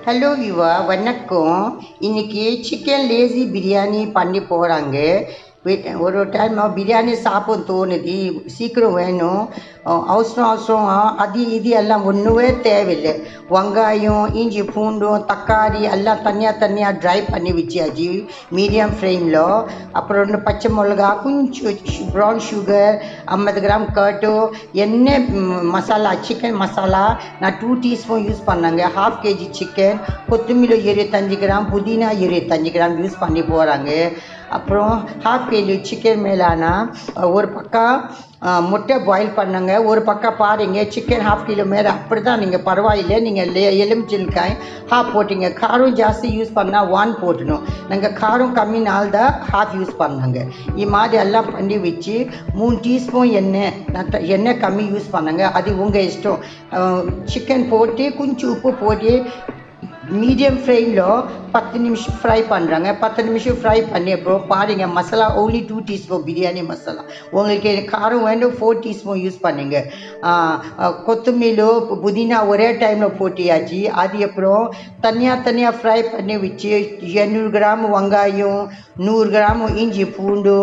Hello விவா வணக்கம். இன்னைக்கு chicken lazy biryani பண்ணி போகிறாங்க. ஒரு டைம் பிரியாணி சாப்பிட தோணுது, சீக்கிரம் வேணும், அவசரம் அது இது எல்லாம் ஒன்றுமே தேவையில்லை. வெங்காயம், இஞ்சி பூண்டும், தக்காளி எல்லாம் தனியாக ட்ரை பண்ணி வச்சாச்சு மீடியம் ஃப்ளேமில். அப்புறம் 2 பச்சை மிளகா, கொஞ்சம் ப்ரௌன் சுகர், 50 கிராம் கர்டு, எண்ணெய், மசாலா, சிக்கன் மசாலா நான் 2 டீஸ்பூன் யூஸ் பண்ணாங்க. 1/2 kg சிக்கன், கொத்தமல்லி 25 கிராம், புதினா 25 கிராம் யூஸ் பண்ணி போகிறாங்க. அப்புறம் 1/2 kg சிக்கன் மேலானா ஒரு பக்கம் முட்டை பாயில் பண்ணுங்க. ஒரு பக்கம் பாருங்க, சிக்கன் 1/2 kg மேலே அப்படி தான். நீங்கள் பரவாயில்லை, நீங்கள் எலுமிச்சங்காய் 1/2 போட்டிங்க. காரம் ஜாஸ்தி யூஸ் பண்ணால் 1 போட்டணும். நாங்கள் காரம் கம்மினால் தான் 1/2 யூஸ் பண்ணாங்க. இது மாதிரி எல்லாம் பண்ணி வச்சு 3 டீஸ்பூன் எண்ணெய் கம்மி யூஸ் பண்ணாங்க. அது உங்கள் இஷ்டம். சிக்கன் போட்டு கொஞ்சம் உப்பு போட்டு மீடியம் ஃப்ளேமில் 10 நிமிஷம் ஃப்ரை பண்ணுறாங்க. 10 நிமிஷம் ஃப்ரை பண்ணி அப்புறம் பாருங்கள், மசாலா ஓன்லி 2 டீஸ்பூன் பிரியாணி மசாலா. உங்களுக்கு காரம் வேண்டும் 4 டீஸ்பூன் யூஸ் பண்ணுங்க. கொத்தமல்லி, புதினா ஒரே டைமில் போட்டியாச்சு. அது அப்புறம் தனியாக ஃப்ரை பண்ணி வச்சு 800 கிராம் வெங்காயம், 100 கிராம் இஞ்சி பூண்டு,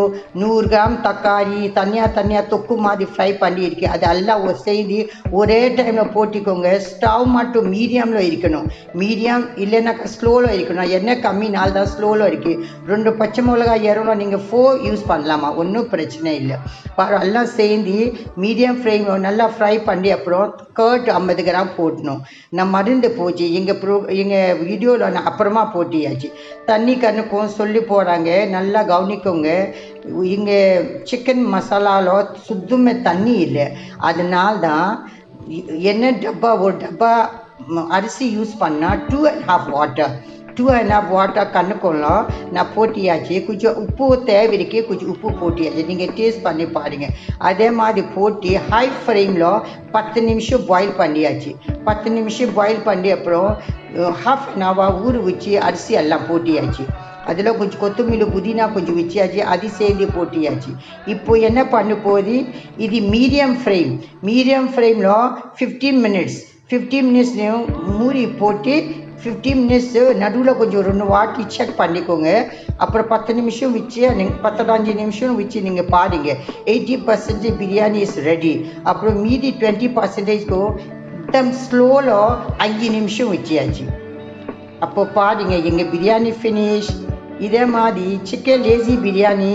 100 கிராம் தக்காளி தனியாக தொக்கு மாதிரி ஃப்ரை பண்ணியிருக்கு. அது எல்லாம் செய்து ஒரே டைமில் போட்டிக்கோங்க. ஸ்டவ் மட்டும் மீடியமில் இருக்கணும். மீடியம் இல்லைனாக்கா ஸ்லோவில் இருக்கணும். எண்ணெய் கம்மினால் தான் ஸ்லோவில் இருக்குது. 2 பச்சை மிளகாய் ஏறணும், நீங்கள் 4 யூஸ் பண்ணலாமா, ஒன்றும் பிரச்சனை இல்லை. எல்லாம் சேர்ந்து மீடியம் ஃப்ளேமில் நல்லா ஃப்ரை பண்ணி அப்புறம் கர்ட் 50 கிராம் போட்டணும். நான் மருந்து போச்சு எங்கள் வீடியோவில் நான் அப்புறமா போட்டியாச்சு. தண்ணி கணக்கும் சொல்லி போகிறாங்க, நல்லா கவனிக்கோங்க. இங்கே சிக்கன் மசாலாவில் சுத்தமே தண்ணி இல்லை. அதனால தான் ஒரு டப்பா அரிசி யூஸ் பண்ணால் 2.5 வாட்டர் கண்ணுக்கொள்ளும் நான் போட்டியாச்சு. கொஞ்சம் உப்பு தேவை இருக்கு, கொஞ்சம் உப்பு போட்டியாச்சு. நீங்கள் டேஸ்ட் பண்ணி பாருங்கள். அதே மாதிரி போட்டு ஹை ஃப்ளேமில் 10 நிமிஷம் பாயில் பண்ணியாச்சு. 10 நிமிஷம் பாயில் பண்ணி அப்புறம் 1/2 an hour ஊற வச்சு அரிசி எல்லாம் போட்டியாச்சு. அதில் கொஞ்சம் கொத்தமல்லி, புதினா கொஞ்சம் வச்சியாச்சு. அது சேர்ந்து போட்டியாச்சு. இப்போ என்ன பண்ண போகுது, இது மீடியம் ஃப்ளேமில் 15 மினிட்ஸ்லையும் மூடி போட்டு 15 மினிட்ஸு நடுவில் கொஞ்சம் 2 வாட்டி செக் பண்ணிக்கோங்க. அப்புறம் 10 நிமிஷம் வச்சு 15 நிமிஷம் வச்சு நீங்கள் பாருங்கள். 80% பிரியாணி இஸ் ரெடி. அப்புறம் மீதி 20%க்கு ஸ்லோவில் 5 நிமிஷம் வச்சியாச்சு. அப்போ பாருங்க, எங்கள் பிரியாணி ஃபினிஷ். இதே மாதிரி சிக்கன் லேசி பிரியாணி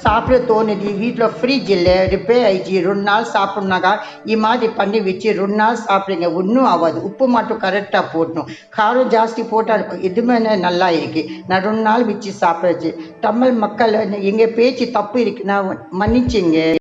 சாப்பிட தோணுது, வீட்டில் ஃப்ரிட்ஜ் இல்லை, ரிப்பேர் ஆயிடுச்சு, 2 நாள் சாப்பிட்னாக்கா இது மாதிரி பண்ணி வச்சு 2 நாள் சாப்பிடுங்க, ஒன்றும் ஆகாது. உப்பு மட்டும் கரெக்டாக போட்டணும். காரம் ஜாஸ்தி போட்டால் எதுவுமே நல்லா இருக்குது. நான் 2 நாள் வச்சு சாப்பிடுச்சு. தமிழ் மக்கள் எங்கள் பேச்சு தப்பு இருக்குன்னா மன்னிச்சிங்க.